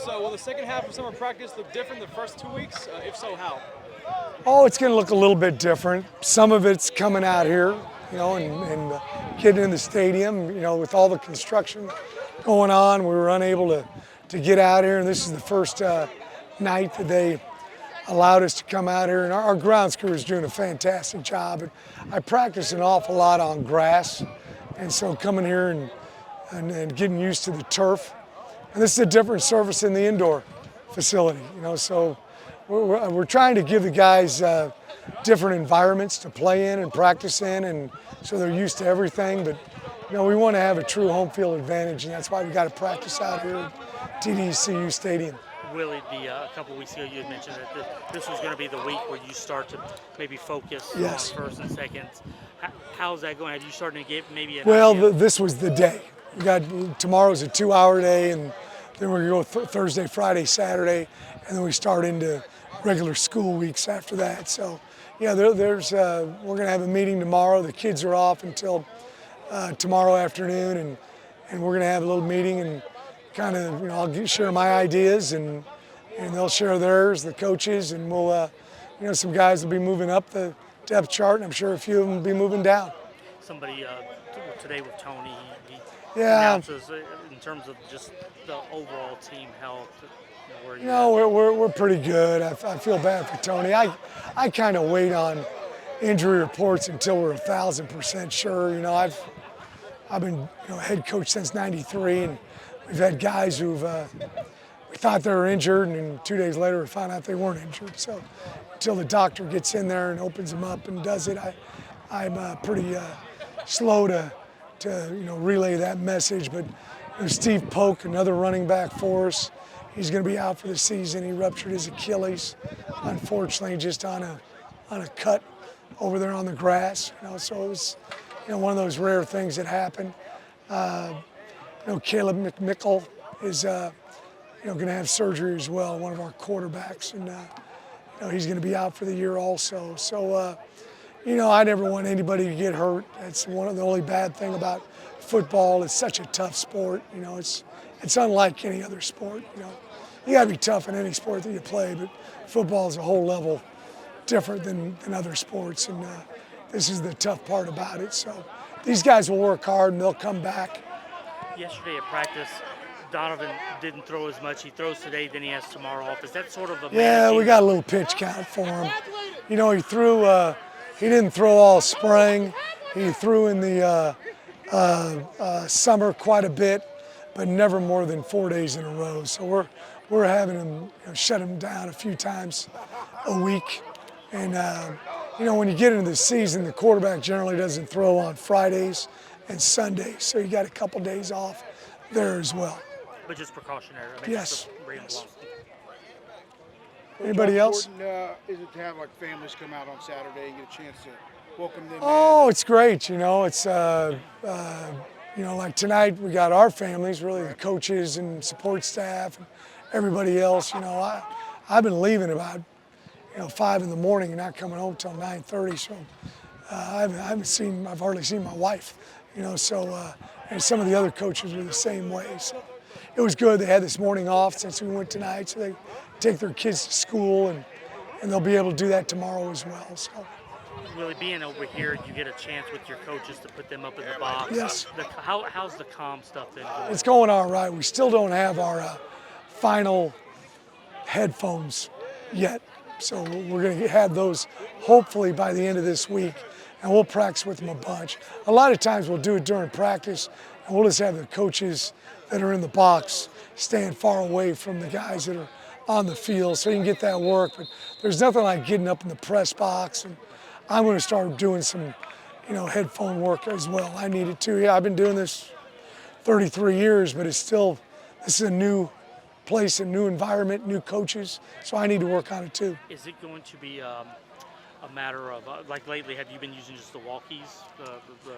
So will the second half of summer practice look different than the first 2 weeks? If so, how? Oh, it's going to look a little bit different. Some of it's coming out here, and getting in the stadium. With all the construction going on, we were unable to get out here, and this is the first night that they allowed us to come out here, and our grounds crew is doing a fantastic job. I practice an awful lot on grass, and so coming here and getting used to the turf. And this is a different surface in the indoor facility, so we're trying to give the guys different environments to play in and practice in, and so they're used to everything. But we want to have a true home field advantage, and that's why we got to practice out here at TDECU Stadium. Willie, a couple weeks ago you had mentioned that this was going to be the week where you start to maybe focus on first and second. How's that going? Have you started to get maybe an idea? This was the day. Tomorrow's a 2-hour day, and then we're going to go Thursday, Friday, Saturday, and then we start into regular school weeks after that. So, we're going to have a meeting tomorrow. The kids are off until tomorrow afternoon, and we're going to have a little meeting and kind of, I'll share my ideas and they'll share theirs, the coaches, and we'll, some guys will be moving up the depth chart, and I'm sure a few of them will be moving down. Somebody today with Tony, he Yeah. announces in terms of just the overall team health. We're pretty good. I feel bad for Tony. I kind of wait on injury reports until we're 1,000% sure. I've been head coach since '93, and we've had guys who've we thought they were injured, and 2 days later we found out they weren't injured. So until the doctor gets in there and opens them up and does it, I'm pretty slow to relay that message. But Steve Polk, another running back for us, he's going to be out for the season. He ruptured his Achilles, unfortunately, just on a cut over there on the grass. So it was one of those rare things that happen. Caleb McMickle is going to have surgery as well, one of our quarterbacks, and he's going to be out for the year also. So I never want anybody to get hurt. That's one of the only bad thing about football. It's such a tough sport. It's unlike any other sport. You got to be tough in any sport that you play, but football is a whole level different than other sports, and this is the tough part about it. So these guys will work hard and they'll come back. Yesterday at practice, Donovan didn't throw as much. He throws today than he has tomorrow off. Is that sort of a we got a little pitch count for him. He threw. He didn't throw all spring. He threw in the summer quite a bit, but never more than 4 days in a row. So we're having him shut him down a few times a week. And when you get into the season, the quarterback generally doesn't throw on Fridays and Sundays, so you got a couple days off there as well. But just precautionary. Yes. Yes. Anybody else? How important is it to have families come out on Saturday and get a chance to welcome them? Oh, it's great. It's like tonight we got our families, really the coaches and support staff and everybody else. I've been leaving about 5 in the morning and not coming home till 9:30. So I've hardly seen my wife. And some of the other coaches were the same way. So it was good. They had this morning off since we went tonight, so they take their kids to school, and they'll be able to do that tomorrow as well. So. Really being over here, you get a chance with your coaches to put them up in the box. Yes. How's the comm stuff then going? It's going all right. We still don't have our final headphones yet, so we're going to have those hopefully by the end of this week, and we'll practice with them a bunch. A lot of times we'll do it during practice, and we'll just have the coaches that are in the box staying far away from the guys that are on the field so you can get that work. But there's nothing like getting up in the press box, and I'm going to start doing some, headphone work as well. I need it too. Yeah, I've been doing this 33 years, but this is a new place, a new environment, new coaches, so I need to work on it too. Is it going to be a matter of, like lately, have you been using just the walkies?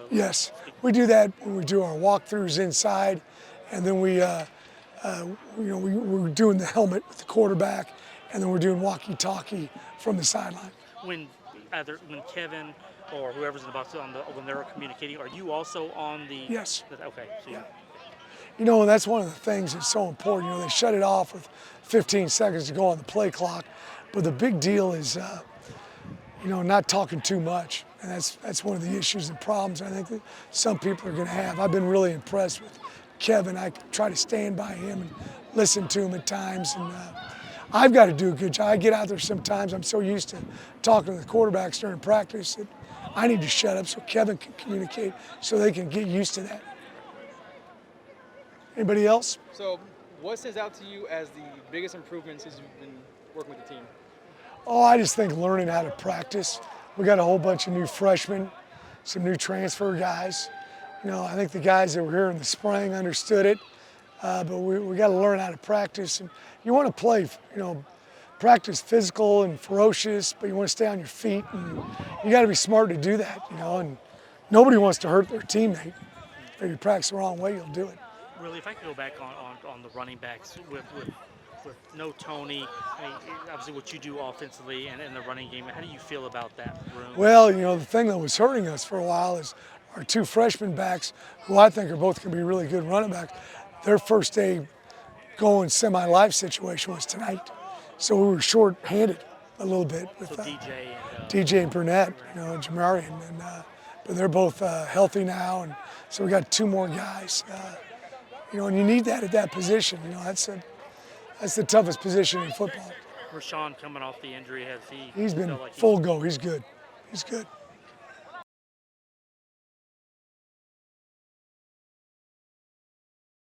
Yes, we do that when we do our walkthroughs inside, and then we're doing the helmet with the quarterback, and then we're doing walkie talkie from the sideline. When Kevin or whoever's in the box when they're communicating, are you also on the? Yes. Okay. So You know, and that's one of the things that's so important. You know, they shut it off with 15 seconds to go on the play clock, but the big deal is, you know, not talking too much. And that's one of the issues and problems I think that some people are going to have. I've been really impressed with Kevin. I try to stand by him and listen to him at times. And I've got to do a good job. I get out there sometimes. I'm so used to talking to the quarterbacks during practice that I need to shut up so Kevin can communicate so they can get used to that. Anybody else? So what stands out to you as the biggest improvement since you've been working with the team? Oh, I just think learning how to practice. We got a whole bunch of new freshmen, some new transfer guys. You know, I think the guys that were here in the spring understood it, but we got to learn how to practice. And you want to play, you know, practice physical and ferocious, but you want to stay on your feet, and you got to be smart to do that, you know. And nobody wants to hurt their teammate. If you practice the wrong way, you'll do it. Really, if I could go back on the running backs with no Tony, I mean, obviously what you do offensively and in the running game, how do you feel about that room? Well, you know, the thing that was hurting us for a while is our two freshman backs, who I think are both going to be really good running backs. Their first day going semi-live situation was tonight. So we were short-handed a little bit with DJ and Burnett, you know, and Jamarian. And, but they're both healthy now, and so we got two more guys. You know, and you need that at that position. You know, that's the toughest position in football. Rashawn coming off the injury, He's been full go. He's good. He's good.